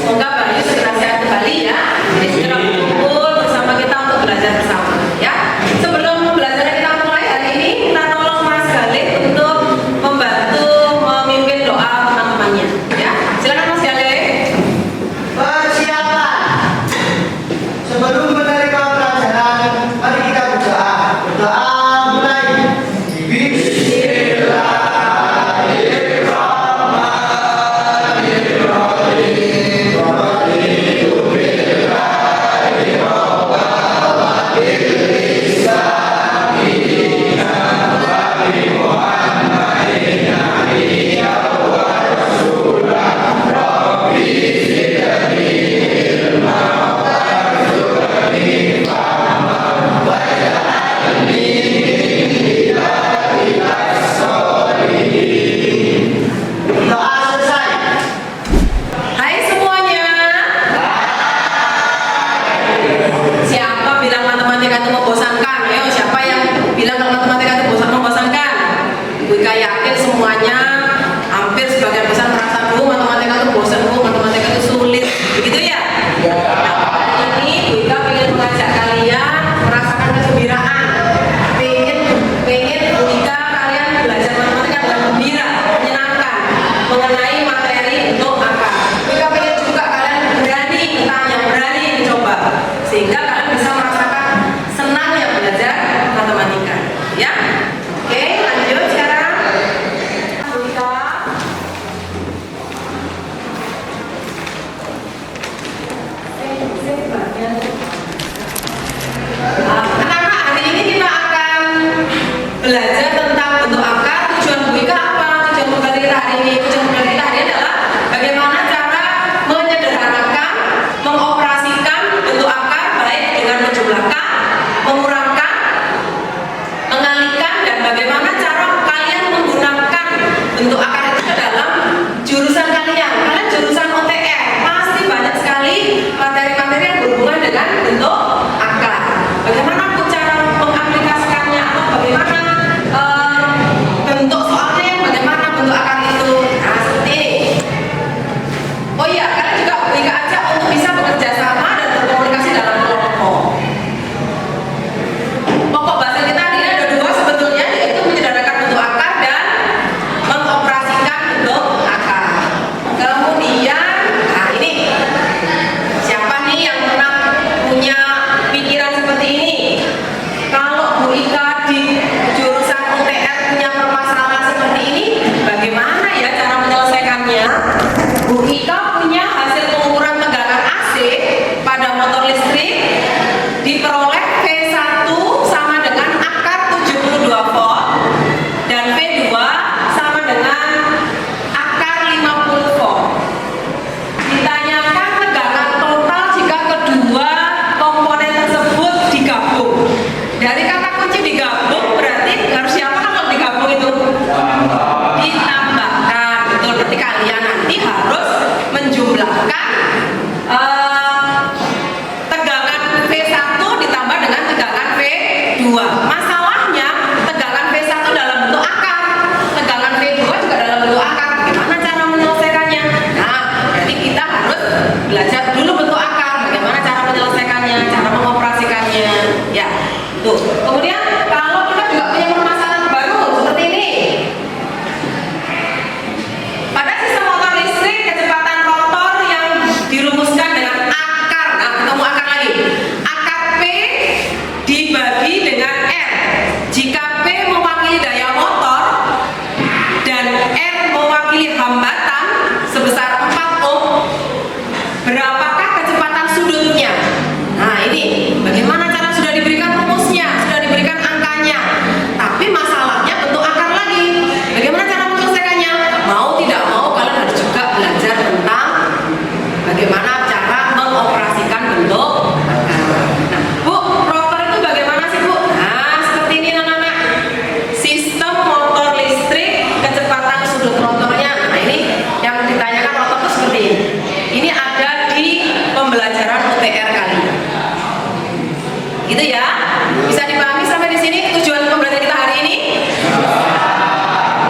Semoga Bayu segera sehat kembali ya. Jadi segera berkumpul bersama kita untuk belajar bersama ya. Sebelum belajar kita mulai hari ini, kita tolong Mas Galih untuk membantu memimpin doa teman-temannya ya. Silakan Mas Galih. Persiapan. Sebelum menerima pelajaran, mari kita berdoa. Berdoa mulai.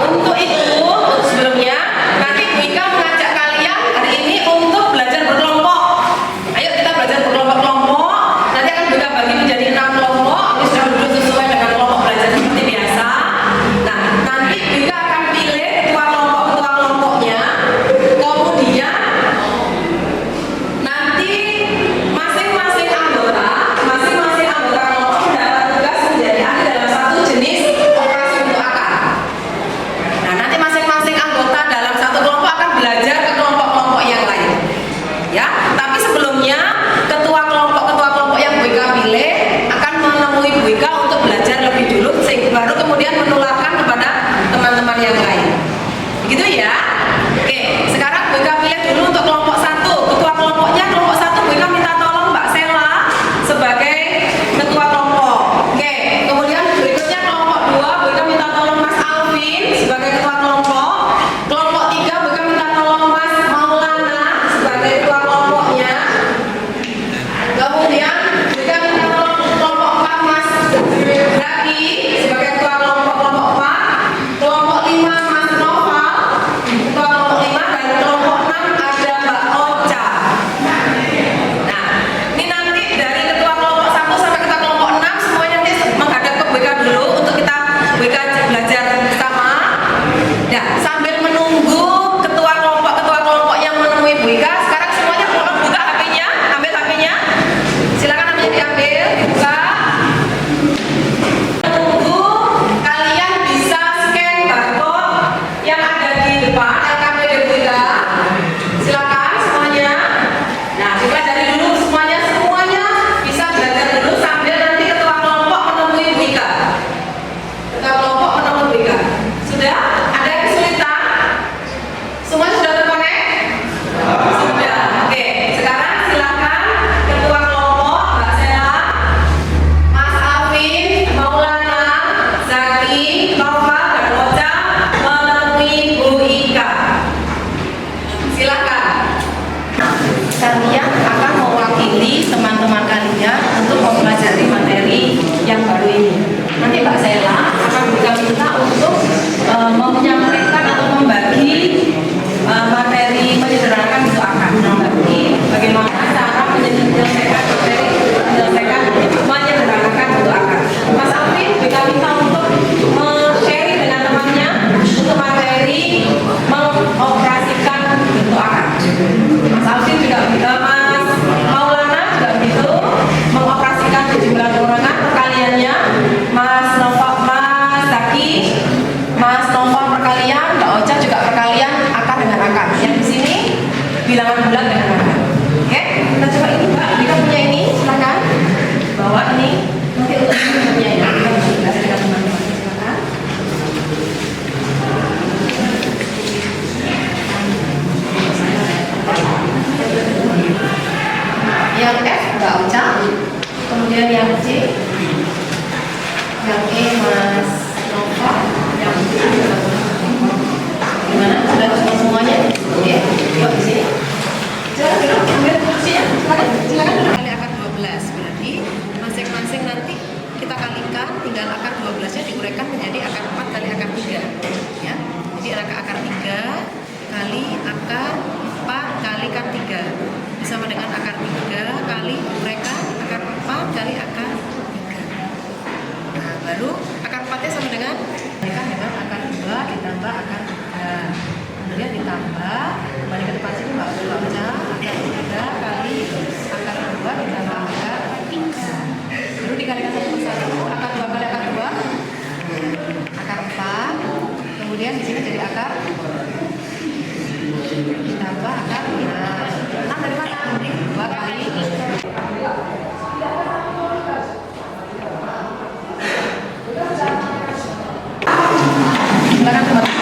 Untuk itu, sebelumnya nanti Wika mengajak kalian hari ini untuk belajar berkelompok. ya. Tapi sebelumnya ketua kelompok yang Bu Ika pilih akan menemui Bu Ika untuk belajar lebih dulu, baru kemudian menularkan kepada teman-teman yang lain. Begitu ya. Oke, sekarang Bu Ika pilih dulu untuk kelompok 1. Ketua kelompoknya kelompok 1 Bu Ika minta tolong Mbak Sela sebagai ketua kelompok. Oke, kemudian berikutnya kelompok 2 Bu Ika minta tolong Mas Alvin sebagai ketua kelompok. Kelompok 3 Bu Ika minta tolong Mas Maulana sebagai ketua kelompoknya. Kemudian Bu Ika minta tolong kelompok 4 Mas Raki sebagai ketua kelompok 4. Kelompok 5 Mas Noval ketua kelompok 5, dan kelompok 6 ada Mbak Ocha. Nah, ini nanti dari ketua kelompok 1 sampai ketua kelompok 6 semuanya nanti menghadap ke BK dulu untuk kita BK belajar bersama. Nah, sambil menunggu ketua kelompok yang menemui BK, sekarang semuanya boleh buka HP-nya, ambil HP-nya. Silakan HP-nya diambil, buka. Menunggu kalian bisa scan barcode yang ada di depan LKPD BK. Silakan semuanya. Nah, dipelajari dulu semuanya bisa belajar dulu sambil nanti ketua kelompok menemui BK. Ketua kelompok menemui BK. Sudah? Ada yang kesulitan? Semua sudah terkonek? Sudah. Oke, sekarang silakan ketua kelompok Mbak Sela, Mas Alvin, Maulana, Zaki, Nova, dan Ocha menemui Bu Ika. Silakan. Kalian akan mewakili teman-teman kalian untuk mempelajari materi yang baru ini. Nanti Mbak Sela akan minta untuk menyampaikan atau membagi materi menyederhanakan bentuk akar, membagi bagaimana cara menyelesaikan menyederhanakan bentuk akar. Mas Alvin kita minta untuk share dengan temannya untuk materi mengoperasikan bentuk akar. Mas Alvin juga Mas Maulana juga begitu, mengoperasikan sejumlah dorongan perkaliannya. Mas Nova, Mas Zaki, Mas Nova perkalian, Mbak Ocha juga perkalian akar dengan akar. Yang di sini bilangan bulat dengan akar. Oke, kita coba ini Mbak, kita punya ini, silakan bawa ini nanti untuk punya ini. Kita bisa belajar dengan teman-teman. Silakan. Yang F Mbak Ocha, kemudian yang C, yang E Mas Nova, yang D gimana? Sudah semuanya? Oke, buat di sini. Silakan dulu, ambil kursinya. Silakan dulu. Kali akar 12, berarti masing-masing nanti kita kalikan, tinggal akar 12-nya diuraikan menjadi akar 4 kali akar 3. Ya, jadi akar 3 kali akar 4 kalikan 3 bersama dengan akar 3 kali uraikan akar 4 kali akar 3. Nah, baru akar 4-nya sama dengan akar 2 ditambah akar 3. Kemudian ditambah kembali ke depan sini Mbak baca akar 3 kali akar 2 ditambah akar 3. Baru dikalikan satu persatu, akar 2 kali akar 2 akar 4. Kemudian di sini jadi akar ditambah akar 6 dari mana? 2 kali silakan teman-teman.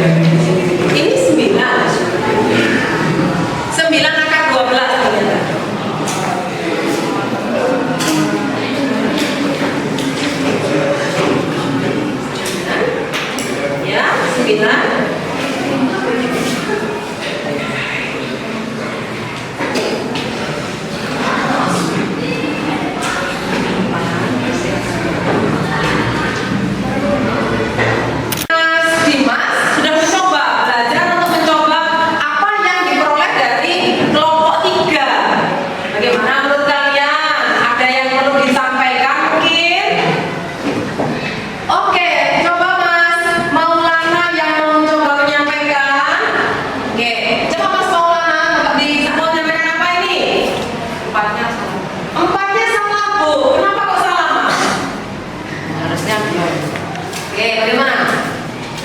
Ini 9 akar 12 ternyata. Ya, 9.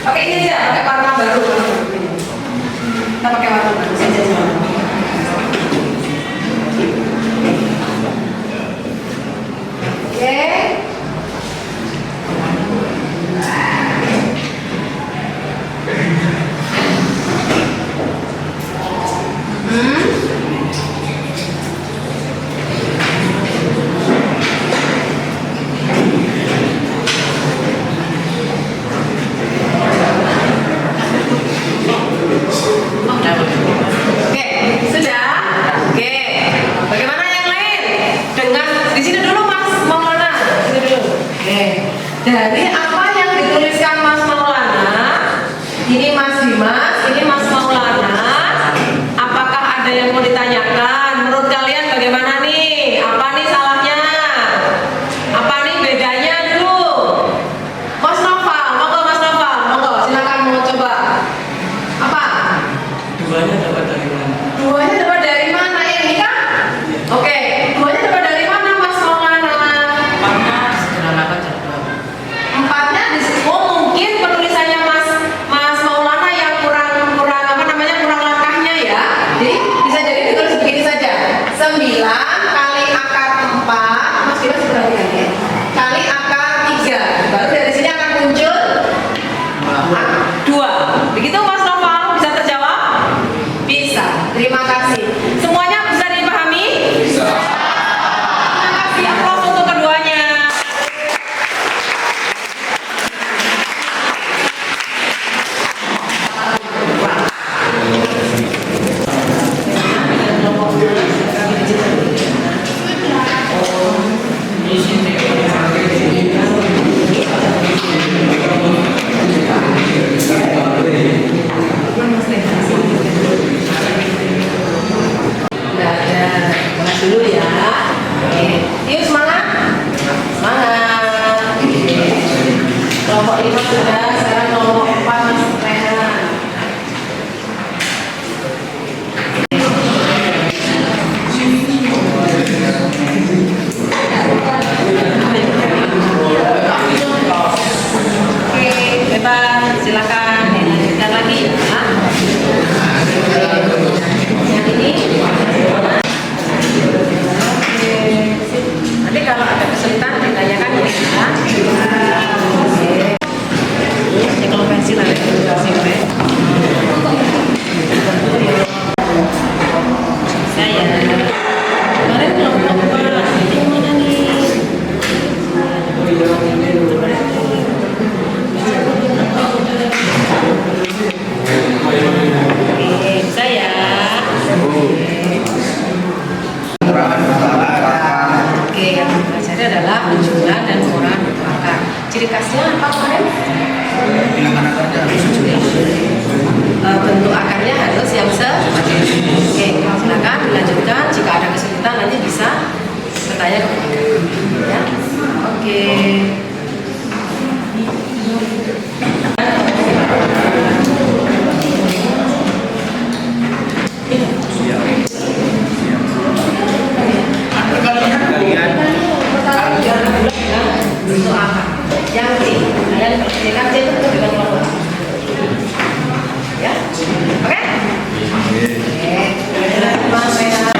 Oke, ini aja, pakai warna baru. Kita pakai warna baru saja. Oke. Dari apa yang dituliskan Mas Maulana, ini Mas Dimas, ini Mas Maulana, apakah ada yang mau ditanyakan? Menurut kalian bagaimana nih? Apa nih salahnya? Apa nih bedanya dulu? Mas Noval, monggo silakan mau coba. Apa? Duanya dapat dari mana? Duanya dapat dari mana? Yang ini kan? Oke, duanya dapat dari mana Mas Maulana? Empatnya sederhana saja. Empatnya mungkin penulisannya Mas Maulana yang kurang langkahnya ya. Jadi bisa jadi ditulis begini saja. 9 kali akar 4, Mas Dimas perhatikan ya. Kali akar 3. Baru dari sini akan muncul 2. Begitu Mas Noval, bisa terjawab? Bisa. Terima kasih. Semuanya bisa dipahami? Bisa. Terima kasih. Aplaus untuk keduanya. Dulu ya. Oke. Yuk semangat. Semangat. Kelompok 5 sudah, sekarang kelompok 4 Mas Rehan. Oke, bebas, silakan dilanjutkan lagi ya. Yang ini. Nanti kalau ada kesulitan ditanyakan ya. Ini kalau pensil ada pensil ya. Saya kemarin kelompok yang mana nih? Oke, saya. Oke, yang dipelajari adalah penjualan dan pengurahan bentuk akar. Ciri khasnya apa kemarin? Bentuk akarnya harus yang Oke, silakan dilanjutkan. Jika ada kesulitan nanti bisa bertanya kepada ya. Oke. Bentuk akar yang C, kalian perhatikan C itu dengan kelompok ya, oke? Mas Rehan.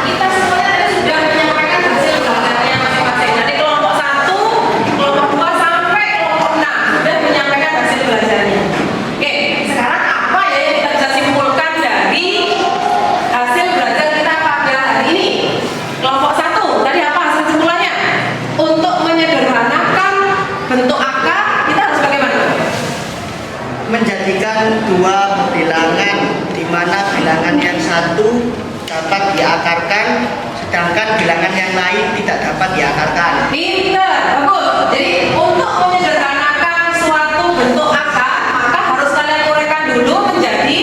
Kita semuanya tadi sudah menyampaikan hasil gambarnya masing-masing. Kelompok 1, tadi apa hasil kesimpulannya? Untuk menyederhanakan bentuk akar, kita harus bagaimana? Menjadikan dua bilangan di mana bilangan yang satu dapat diakarkan, sedangkan bilangan yang lain tidak dapat diakarkan. Pinter, bagus. Jadi untuk menyederhanakan suatu bentuk akar, maka harus kalian uraikan dulu menjadi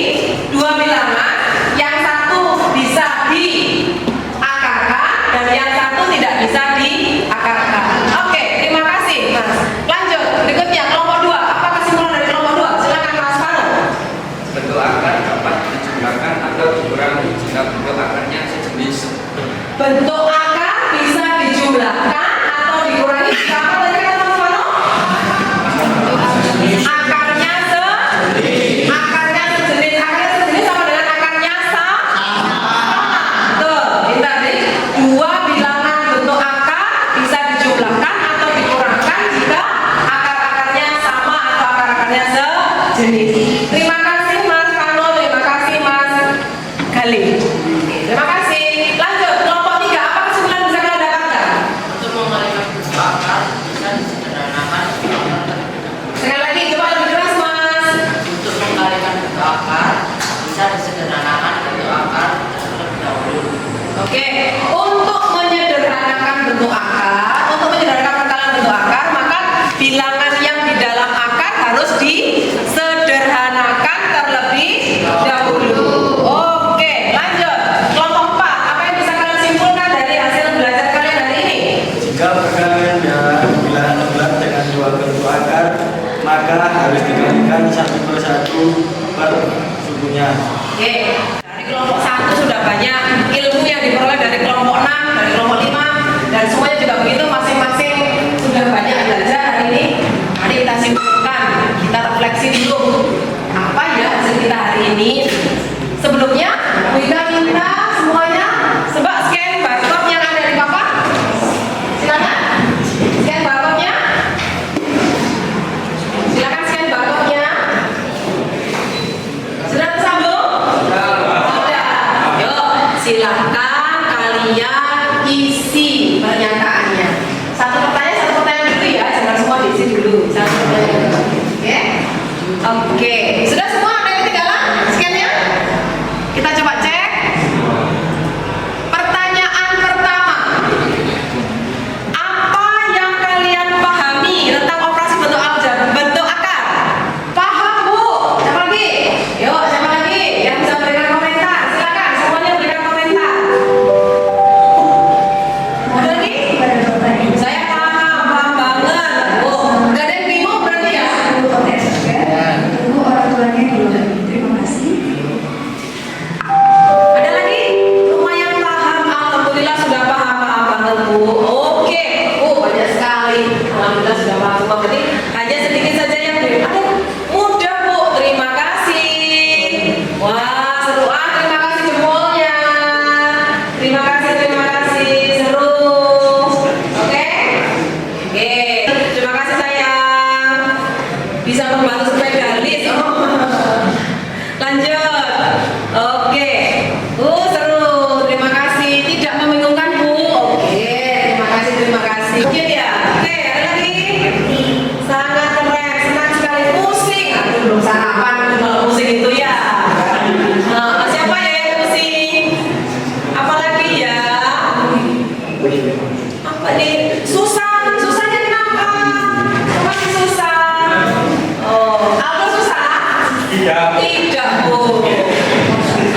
dua bilangan. Yang satu bisa diakarkan dan yang satu tidak bisa diakarkan. Oke, terima kasih Mas. Lanjut, berikutnya kelompok 2. Apa kesimpulan dari kelompok 2? Silakan Mas Fano. Bentuk akar dapat dijumlahkan atau dikurangi jika bentuk akarnya sejenis. Bentuk akar bisa dijumlahkan atau dikurangi jika apa tadi kata Mas Fano? Akarnya sejenis. Akarnya sejenis sama dengan akarnya sama. Tuh, pintar nih. Dua bilangan bentuk akar bisa dijumlahkan atau dikurangkan jika akar-akarnya sama atau akar-akarnya sejenis. Terima kasih Mas Fano, terima kasih Mas Galih. Oke, terima kasih. Lanjut, kelompok 3. Apa kesimpulan bisa kalian dapatkan? Untuk mengalihkan bentuk akar bisa disederhanakan. Sekali lagi, coba lebih keras Mas. Untuk mengalihkan bentuk akar bisa disederhanakan bentuk akar terlebih dahulu. Oke, untuk menyederhanakan bentuk pengkalan bentuk akar, maka bilangan yang di dalam akar harus disederhanakan terlebih dahulu. Oke, lanjut. Kelompok 4. Apa yang bisa kalian simpulkan dari hasil belajar kalian hari ini? Jika perkalian bilangan 16 dengan dua bentuk akar, maka harus dikalikan satu per satu per sukunya. Oke, dari kelompok 1 sudah banyak ilmu yang diperoleh dari kelompok 6, dari kelompok 5, dan semuanya juga begitu, masing-masing sudah banyak belajar hari ini. Mari kita simpulkan, kita refleksi dulu apa ya hasil kita hari ini. Sebelumnya, kita minta semuanya coba scan barcode yang ada di papan. Silakan, scan barcode-nya. Silakan scan barcode-nya. Sudah tersambung? Sudah. Yuk, silakan kalian isi pernyataannya. Satu pertanyaan dulu ya, jangan semua diisi dulu. Satu pertanyaan. Oke? Oke. Sudah semua ada yang ketinggalan scan-nya? Kita coba cek. Pertanyaan pertama. Apa yang kalian pahami tentang operasi bentuk akar? Paham, Bu? Siapa lagi? Yuk, siapa lagi yang bisa berikan komentar? Silakan, semuanya berikan komentar. Ada lagi? Saya paham banget. Oh, nggak ada yang bingung berarti ya? Ibu orang tuanya belum. Terima kasih. Ada lagi? Lumayan paham, alhamdulillah sudah paham banget Bu. Oke, banyak sekali. Alhamdulillah sudah paham semua. Berarti hanya sedikit saja yang belum. Ada mudah Bu. Terima kasih. Wah, seru terima kasih jempolnya. Terima kasih. Seru. Oke? Oke. Terima kasih sayang. Bisa membantu spesialis. Lanjut. Oke. Seru. Terima kasih. Tidak membingungkan Bu. Oke. Terima kasih. Mungkin ya. Oke. Ada lagi? Sangat keren. Senang sekali. Pusing. Aduh, belum sarapan. Kalau pusing itu ya. Nah, siapa ya yang pusing? Apalagi ya? Apa nih? Susahnya kenapa? Apa sih susah? Oh, Aldo susah? Tidak, Bu.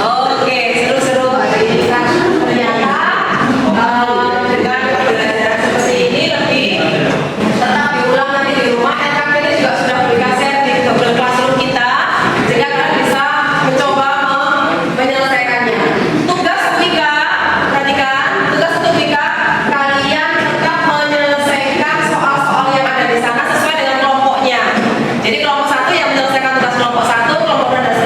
Oke, seru-seru hari ini kan ternyata dengan pembelajaran seperti ini lebih tetap diulang nanti di rumah. LKPD juga sudah berikan share di Google Classroom kita, sehingga kalian bisa mencoba menyelesaikannya. Tugas Mika, perhatikan, tugas untuk Mika, kalian tetap menyelesaikan soal-soal yang ada di sana sesuai dengan kelompoknya. Jadi kelompok 1 yang menyelesaikan tugas kelompok 1, kelompok 2 dan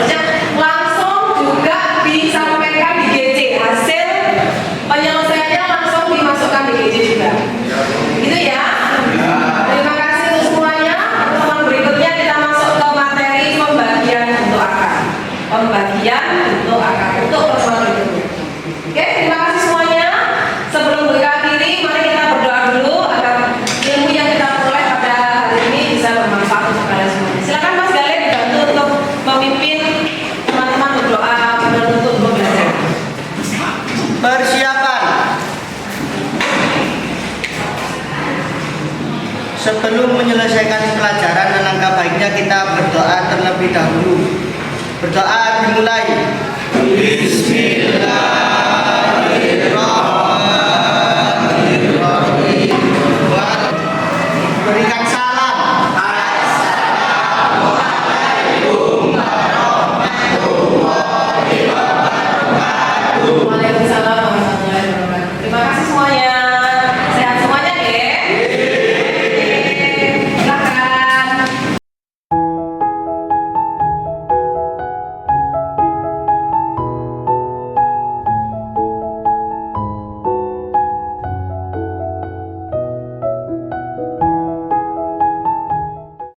Sebelum menyelesaikan pelajaran, alangkah baiknya kita berdoa terlebih dahulu. Berdoa dimulai. Bismillah.